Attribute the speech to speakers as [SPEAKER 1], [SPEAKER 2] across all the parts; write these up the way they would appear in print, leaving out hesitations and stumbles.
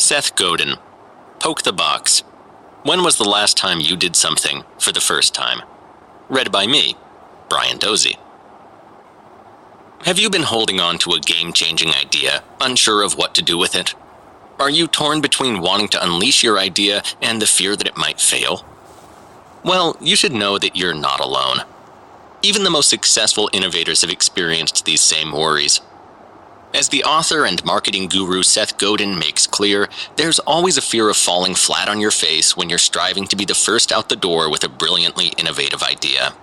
[SPEAKER 1] Seth Godin. Poke the box. When was the last time you did something for the first time? Read by me, Brian Dozy. Have you been holding on to a game-changing idea, unsure of what to do with it? Are you torn between wanting to unleash your idea and the fear that it might fail? Well, you should know that you're not alone. Even the most successful innovators have experienced these same worries. As the author and marketing guru Seth Godin makes clear, there's always a fear of falling flat on your face when you're striving to be the first out the door with a brilliantly innovative idea.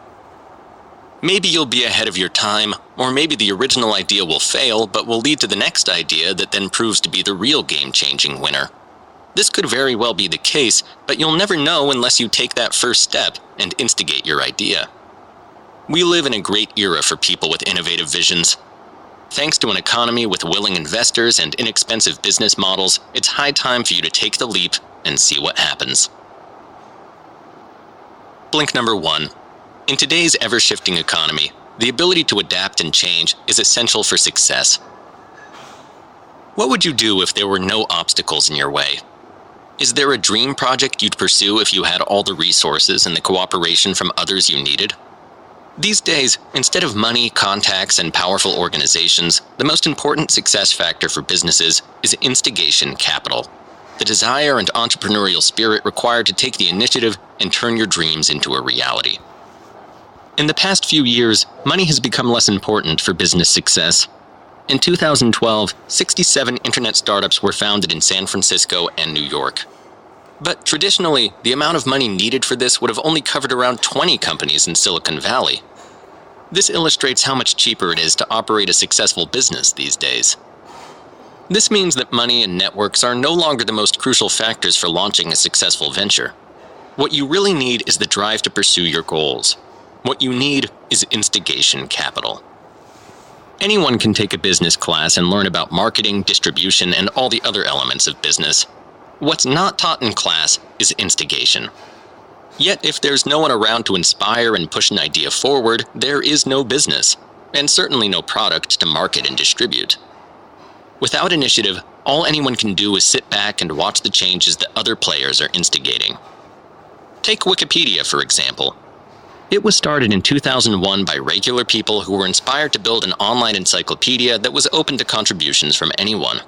[SPEAKER 1] Maybe you'll be ahead of your time, or maybe the original idea will fail but will lead to the next idea that then proves to be the real game-changing winner. This could very well be the case, but you'll never know unless you take that first step and instigate your idea. We live in a great era for people with innovative visions. Thanks to an economy with willing investors and inexpensive business models, it's high time for you to take the leap and see what happens. Blink number 1. In today's ever-shifting economy, the ability to adapt and change is essential for success. What would you do if there were no obstacles in your way? Is there a dream project you'd pursue if you had all the resources and the cooperation from others you needed? These days, instead of money, contacts, and powerful organizations, the most important success factor for businesses is instigation capital, the desire and entrepreneurial spirit required to take the initiative and turn your dreams into a reality. In the past few years, money has become less important for business success. In 2012, 67 internet startups were founded in San Francisco and New York. But traditionally, the amount of money needed for this would have only covered around 20 companies in Silicon Valley. This illustrates how much cheaper it is to operate a successful business these days. This means that money and networks are no longer the most crucial factors for launching a successful venture. What you really need is the drive to pursue your goals. What you need is instigation capital. Anyone can take a business class and learn about marketing, distribution, and all the other elements of business. What's not taught in class is instigation. Yet if there's no one around to inspire and push an idea forward, there is no business, and certainly no product to market and distribute. Without initiative, all anyone can do is sit back and watch the changes that other players are instigating. Take Wikipedia, for example. It was started in 2001 by regular people who were inspired to build an online encyclopedia that was open to contributions from anyone.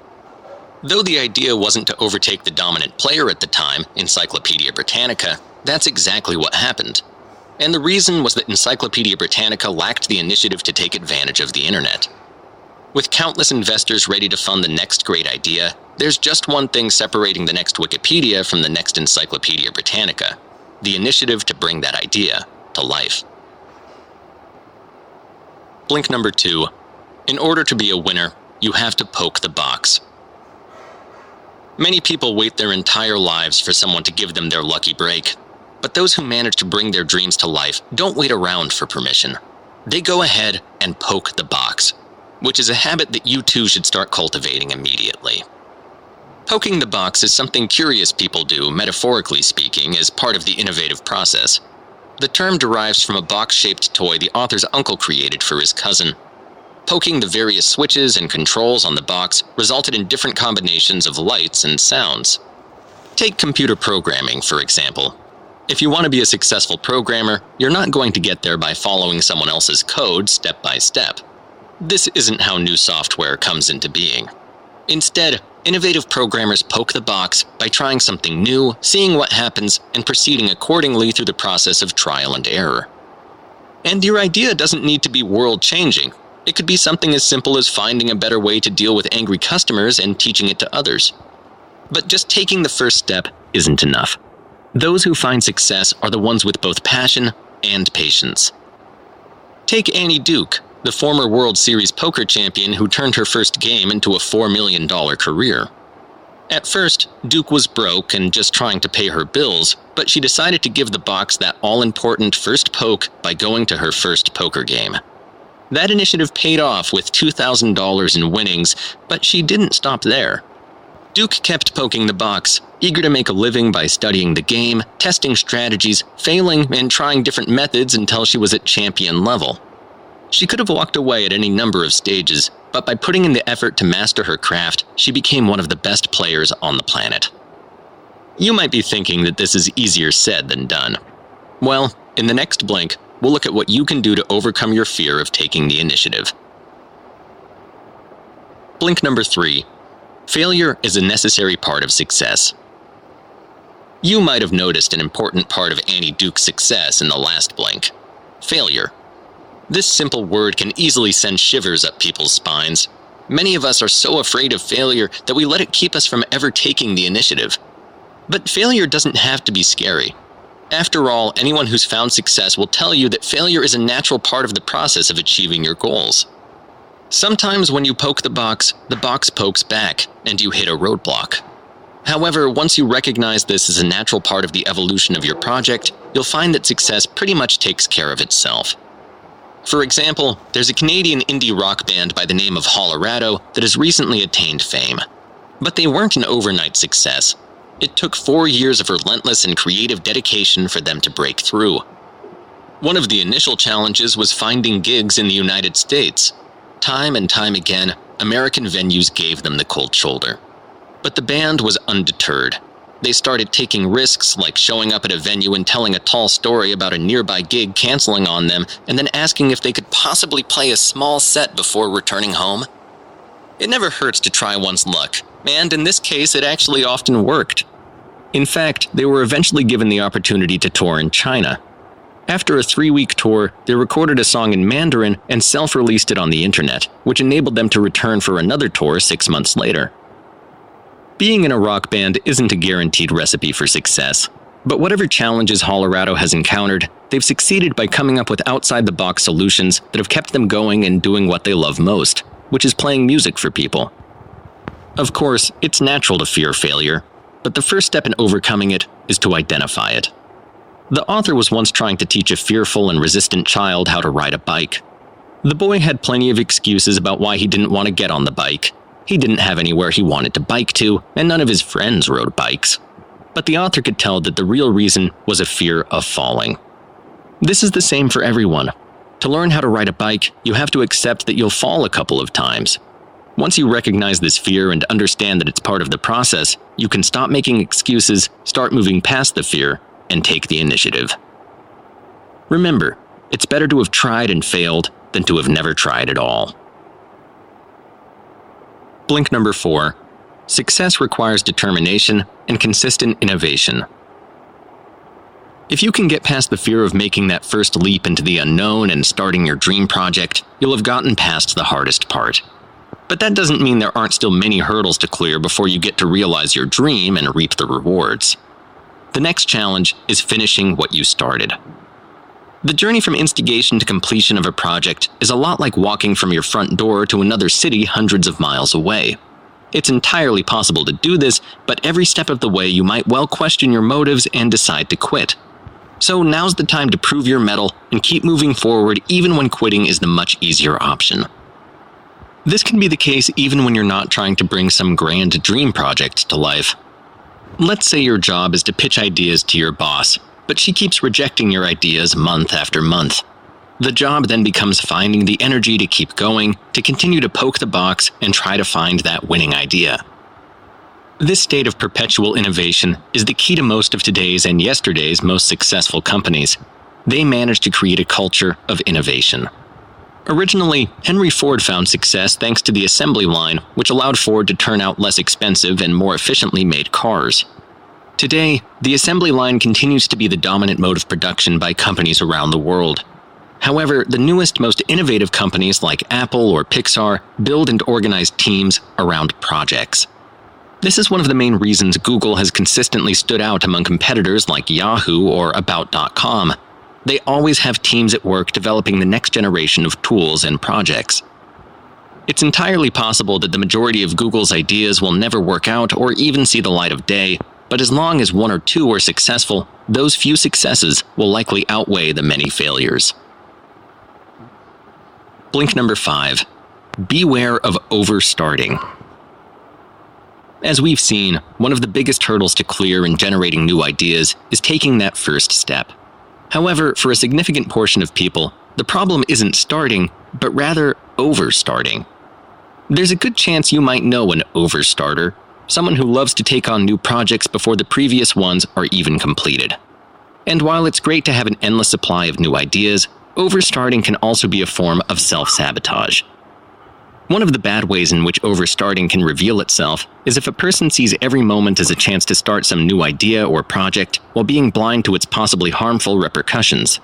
[SPEAKER 1] Though the idea wasn't to overtake the dominant player at the time, Encyclopedia Britannica, that's exactly what happened. And the reason was that Encyclopedia Britannica lacked the initiative to take advantage of the internet. With countless investors ready to fund the next great idea, there's just one thing separating the next Wikipedia from the next Encyclopedia Britannica: the initiative to bring that idea to life. Blink number 2. In order to be a winner, you have to poke the box. Many people wait their entire lives for someone to give them their lucky break. But those who manage to bring their dreams to life don't wait around for permission. They go ahead and poke the box, which is a habit that you too should start cultivating immediately. Poking the box is something curious people do, metaphorically speaking, as part of the innovative process. The term derives from a box-shaped toy the author's uncle created for his cousin. Poking the various switches and controls on the box resulted in different combinations of lights and sounds. Take computer programming, for example. If you want to be a successful programmer, you're not going to get there by following someone else's code step by step. This isn't how new software comes into being. Instead, innovative programmers poke the box by trying something new, seeing what happens, and proceeding accordingly through the process of trial and error. And your idea doesn't need to be world-changing. It could be something as simple as finding a better way to deal with angry customers and teaching it to others. But just taking the first step isn't enough. Those who find success are the ones with both passion and patience. Take Annie Duke, the former World Series poker champion who turned her first game into a $4 million career. At first, Duke was broke and just trying to pay her bills, but she decided to give the box that all-important first poke by going to her first poker game. That initiative paid off with $2,000 in winnings, but she didn't stop there. Duke kept poking the box, eager to make a living by studying the game, testing strategies, failing, and trying different methods until she was at champion level. She could have walked away at any number of stages, but by putting in the effort to master her craft, she became one of the best players on the planet. You might be thinking that this is easier said than done. Well, in the next blink, we'll look at what you can do to overcome your fear of taking the initiative. Blink number 3. Failure is a necessary part of success. You might have noticed an important part of Annie Duke's success in the last blink: failure. This simple word can easily send shivers up people's spines. Many of us are so afraid of failure that we let it keep us from ever taking the initiative. But failure doesn't have to be scary. After all, anyone who's found success will tell you that failure is a natural part of the process of achieving your goals. Sometimes when you poke the box pokes back, and you hit a roadblock. However, once you recognize this as a natural part of the evolution of your project, you'll find that success pretty much takes care of itself. For example, there's a Canadian indie rock band by the name of Hollerado that has recently attained fame. But they weren't an overnight success. It took 4 years of relentless and creative dedication for them to break through. One of the initial challenges was finding gigs in the United States. Time and time again, American venues gave them the cold shoulder. But the band was undeterred. They started taking risks like showing up at a venue and telling a tall story about a nearby gig canceling on them, and then asking if they could possibly play a small set before returning home. It never hurts to try one's luck, and in this case it actually often worked. In fact, they were eventually given the opportunity to tour in China. After a 3-week tour, they recorded a song in Mandarin and self-released it on the internet, which enabled them to return for another tour 6 months later. Being in a rock band isn't a guaranteed recipe for success, but whatever challenges Hollerado has encountered, they've succeeded by coming up with outside-the-box solutions that have kept them going and doing what they love most, which is playing music for people. Of course, it's natural to fear failure, but the first step in overcoming it is to identify it. The author was once trying to teach a fearful and resistant child how to ride a bike. The boy had plenty of excuses about why he didn't want to get on the bike. He didn't have anywhere he wanted to bike to, and none of his friends rode bikes. But the author could tell that the real reason was a fear of falling. This is the same for everyone. To learn how to ride a bike, you have to accept that you'll fall a couple of times. Once you recognize this fear and understand that it's part of the process, you can stop making excuses, start moving past the fear, and take the initiative. Remember, it's better to have tried and failed than to have never tried at all. Blink number 4. Success requires determination and consistent innovation. If you can get past the fear of making that first leap into the unknown and starting your dream project, you'll have gotten past the hardest part. But that doesn't mean there aren't still many hurdles to clear before you get to realize your dream and reap the rewards. The next challenge is finishing what you started. The journey from instigation to completion of a project is a lot like walking from your front door to another city hundreds of miles away. It's entirely possible to do this, but every step of the way you might well question your motives and decide to quit. So now's the time to prove your mettle and keep moving forward even when quitting is the much easier option. This can be the case even when you're not trying to bring some grand dream project to life. Let's say your job is to pitch ideas to your boss, but she keeps rejecting your ideas month after month. The job then becomes finding the energy to keep going, to continue to poke the box and try to find that winning idea. This state of perpetual innovation is the key to most of today's and yesterday's most successful companies. They manage to create a culture of innovation. Originally, Henry Ford found success thanks to the assembly line, which allowed Ford to turn out less expensive and more efficiently made cars. Today, the assembly line continues to be the dominant mode of production by companies around the world. However, the newest, most innovative companies like Apple or Pixar build and organize teams around projects. This is one of the main reasons Google has consistently stood out among competitors like Yahoo or About.com. They always have teams at work developing the next generation of tools and projects. It's entirely possible that the majority of Google's ideas will never work out or even see the light of day, but as long as 1 or 2 are successful, those few successes will likely outweigh the many failures. Blink number 5. Beware of overstarting. As we've seen, one of the biggest hurdles to clear in generating new ideas is taking that first step. However, for a significant portion of people, the problem isn't starting, but rather overstarting. There's a good chance you might know an overstarter, someone who loves to take on new projects before the previous ones are even completed. And while it's great to have an endless supply of new ideas, overstarting can also be a form of self-sabotage. One of the bad ways in which overstarting can reveal itself is if a person sees every moment as a chance to start some new idea or project while being blind to its possibly harmful repercussions.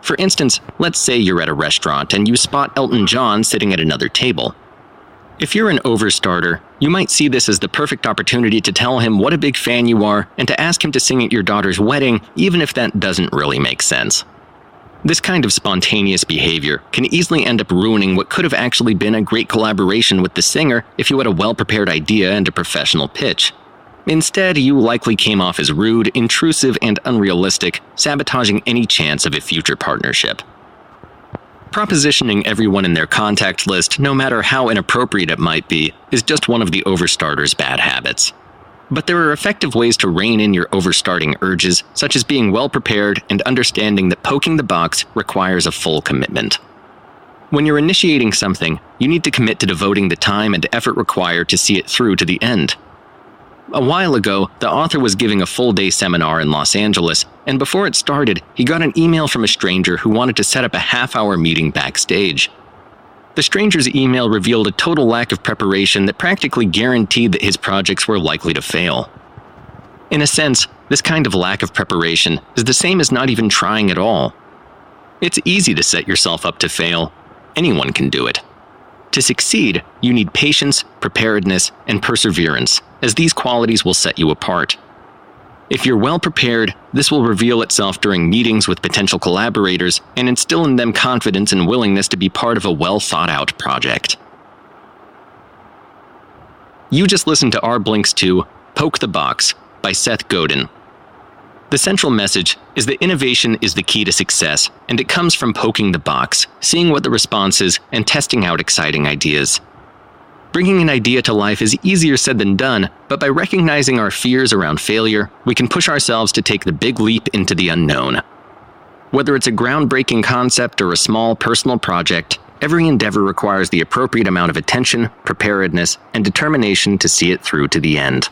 [SPEAKER 1] For instance, let's say you're at a restaurant and you spot Elton John sitting at another table. If you're an overstarter, you might see this as the perfect opportunity to tell him what a big fan you are and to ask him to sing at your daughter's wedding, even if that doesn't really make sense. This kind of spontaneous behavior can easily end up ruining what could have actually been a great collaboration with the singer if you had a well-prepared idea and a professional pitch. Instead, you likely came off as rude, intrusive, and unrealistic, sabotaging any chance of a future partnership. Propositioning everyone in their contact list, no matter how inappropriate it might be, is just one of the overstarter's bad habits. But there are effective ways to rein in your overstarting urges, such as being well-prepared and understanding that poking the box requires a full commitment. When you're initiating something, you need to commit to devoting the time and effort required to see it through to the end. A while ago, the author was giving a full-day seminar in Los Angeles, and before it started, he got an email from a stranger who wanted to set up a half-hour meeting backstage. The stranger's email revealed a total lack of preparation that practically guaranteed that his projects were likely to fail. In a sense, this kind of lack of preparation is the same as not even trying at all. It's easy to set yourself up to fail. Anyone can do it. To succeed, you need patience, preparedness, and perseverance, as these qualities will set you apart. If you're well prepared, this will reveal itself during meetings with potential collaborators and instill in them confidence and willingness to be part of a well-thought-out project. You just listened to R-Blinks 2, Poke the Box, by Seth Godin. The central message is that innovation is the key to success, and it comes from poking the box, seeing what the response is, and testing out exciting ideas. Bringing an idea to life is easier said than done, but by recognizing our fears around failure, we can push ourselves to take the big leap into the unknown. Whether it's a groundbreaking concept or a small personal project, every endeavor requires the appropriate amount of attention, preparedness, and determination to see it through to the end.